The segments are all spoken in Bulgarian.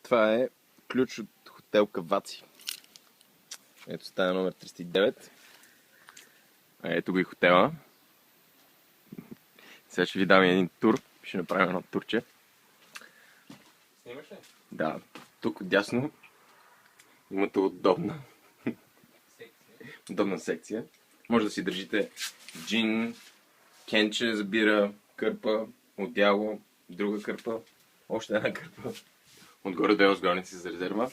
Това е ключ от хотел Каваци. Ето стая номер 309. Ето го и хотела. Сега ще ви дам един тур. Ще направим едно турче. Снимаш ли? Да, тук отдясно имате удобна секция. Може да си държите джин, кенче за бира, кърпа, отдяло, друга кърпа, още една кърпа. Отгоре долу с горници за резерва,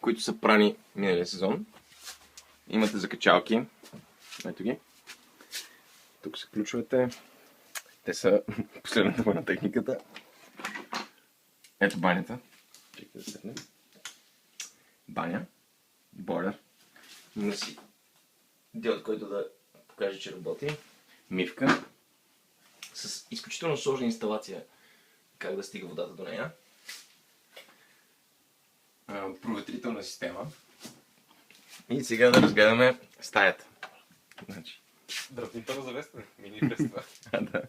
които са прани миналия сезон. Имате закачалки. Ето ги. Тук са ключовете. Те са последната на техниката. Ето банята. Чекайте да седне. Баня. Бойлер. Има си диод, който да покаже, че работи. Мивка. С изключително сложна инсталация как да стига водата до нея. Проветрителна система. И сега да разгледаме стаята. Значи. Дръпнителна завеса. Мини през това. Да.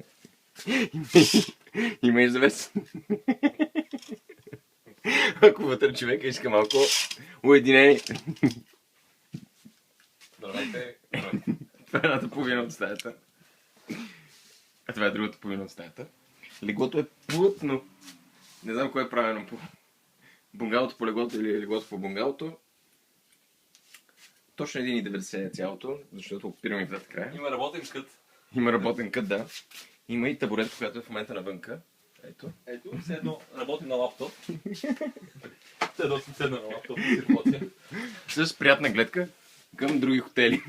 Има и завеса. Ако вътре човека иска малко уединение. Здравейте. Това е едната половина от стаята. А това е другата половина от стаята. Леглото е плътно. Не знам кое е правилно по бунгалото по леглото или леглото по бунгалото. Точно 1,90 е цялото, защото опираме и в двата края. Има работен кът. Има работен кът, да. Има и табуретка, която е в момента навънка. Ето. Ето, все едно работи на лаптоп. Все едно си седна на лаптоп и си работя. С приятна гледка към други хотели.